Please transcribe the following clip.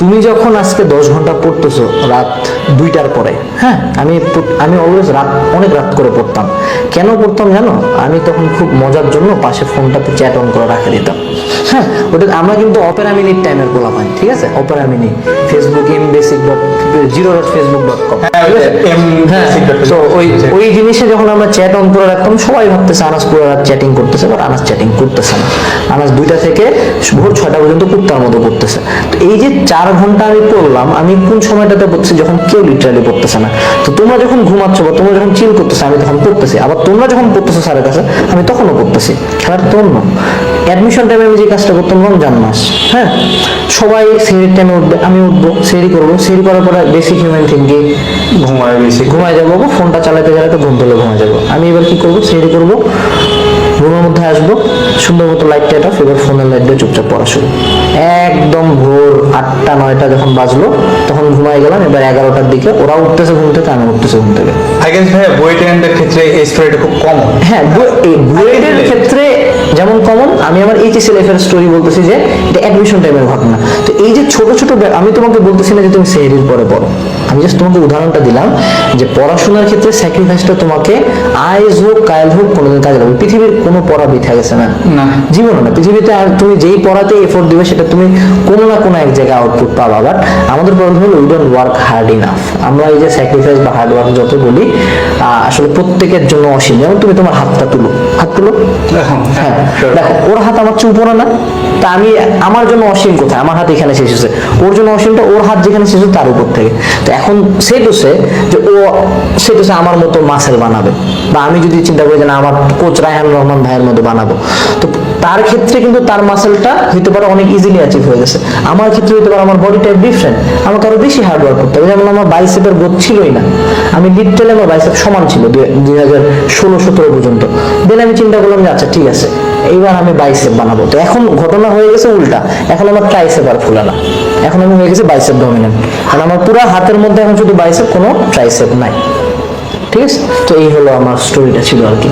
তুমি যখন আজকে 10 ঘন্টা পড়তেছো রাত 2টার পরে, হ্যাঁ, আমি অলওয়েজ অনেক রাত করে পড়তাম। কেন পড়তাম জানো? আমি তখন খুব মজার জন্য পাশে ফোনটাতে চ্যাট অন করে রাখে দিতাম। হ্যাঁ, ওটা আমরা কিন্তু অপেরা মিনিট টাইমের গোলা পাই, ঠিক আছে? Opera mini, Facebook mbasic.0.facebook.com। হ্যাঁ, তো ওই জিনিসে যখন আমরা চ্যাট অন করে রাখতাম, সবাই ভাবতেছে আনাস পুরো রাত চ্যাটিং করতেছে, বাট আনাস চ্যাটিং করতেছে না। আনাস 2টা থেকে ভোর 6টা পর্যন্ত কুত্তার মতো করতেছে। তো এই যে 4 ঘন্টা আমি পড়লাম, আমি কোন সময়টাতে পড়তেছি? যখন কেউ লিটারালি পড়তেছে না। তো তোমরা যখন ঘুমাচ্ছ বা তোমরা যখন চিল করতেছো, আমি তখন পড়তেছি। আবার তোমরা যখন পড়তেছো স্যারের কাছে, আমি তখনও পড়তেছি। খেলার তো অন্য অ্যাডমিশন টাইমে আমি যে কাজটা করতাম রমজান মাস, হ্যাঁ, সবাই সেহরির টাইমে উঠবে, আমি উঠবো, সেহরি করবো, সেহরি করার পরে বেসিক হিউম্যান থিঙ্কিং ঘুমায় যাবো, ফোনটা চালাতে চালাতে ঘুম তুলে ঘুমায় যাবো। আমি এবার কি করবো? সেহরি করবো, রুমের মধ্যে আসবো, সুন্দর মতো লাইট টাইট অফ, এবার ফোনের লাইট দিয়ে চুপচাপ পড়া শুরু। একদম ভোর 8টা 9টা যখন বাজলো, তখন ঘুমায় গেলাম। এবার 11টার দিকে ওরা উঠতেছে ঘুম থেকে, আমি উঠতেছে ঘুম থেকে। বুয়েটের ক্ষেত্রে এই স্টোরিটা খুব কমন। হ্যাঁ, বুয়েটের ক্ষেত্রে যেমন কমন, আমি আমার এইচএসসি লাইফের স্টোরি বলতেছি, যে এটা অ্যাডমিশন টাইমের ঘটনা। তো এই যে ছোট ছোট, আমি তোমাকে বলতেছি না যে তুমি সেহরির পরে পড়ো, আমি জাস্ট তোমাকে উদাহরণটা দিলাম যে পড়াশোনার ক্ষেত্রে স্যাক্রিফাইসটা তোমাকে আইজ হোক কাল হোক কোনোদিন কাজে লাগবে। পৃথিবীর কোনো পড়া বৃথা গেছে না, জীবনে না। পৃথিবীতে আর তুমি যেই পড়াতে এফোর্ট দিবে, সেটা তুমি কোনো না কোনো এক জায়গায় আউটপুট পাবা। বাট আমাদের প্রবলেম হলো we don't work hard enough. আমরা এই যে স্যাক্রিফাইস বা হার্ড ওয়ার্ক যত বলি, আসলে প্রত্যেকের জন্য অসীম। যেমন তুমি তোমার হাতটা তুলো, হাত তুলো, হ্যাঁ, দেখো ওর হাত আমার চেয়ে উপরে না, তা আমি আমার জন্য অসীম কোথায়? আমার হাত এখানে শেষ হচ্ছে, ওর জন্য অসীমটা ওর হাত যেখানে শেষ হচ্ছে তার উপর থেকে। তো এখন সেটুসে যে সেটুসে আমার মতো মাসেল বানাবে, বা আমি যদি চিন্তা করি যে না আমার কোচ রায়হান রহমান ভাইয়ের মতো বানাবো, তো তার ক্ষেত্রে কিন্তু তার মাসেলটা হইতে পারে অনেক ইজিলি অ্যাচিভ হয়ে গেছে। আমার ক্ষেত্রে হইতে পারে আমার বডি টাইপ ডিফারেন্ট, আমাকে আরো বেশি হার্ড ওয়ার্ক করতে হবে। যেমন আমার বাইসেপের গ্রোথ ছিলই না, আমি লিটারালি আমার বাইসেপ সমান ছিল 2016-17 পর্যন্ত। দেন আমি চিন্তা করলাম যে আচ্ছা ঠিক আছে, এইবার আমি বাইসেপ বানাবো। তো এখন ঘটনা হয়ে গেছে উল্টা, এখন আমার ট্রাইসেপ আর ফুলে না, এখন আমি হয়ে গেছে বাইসেপ ডমিনেন্ট। কারণ আমার পুরো হাতের মধ্যে এখন শুধু বাইসেপ, কোনো ট্রাইসেপ নাই। ঠিক আছে, তো এই হলো আমার স্টোরিটা ছিল আর কি।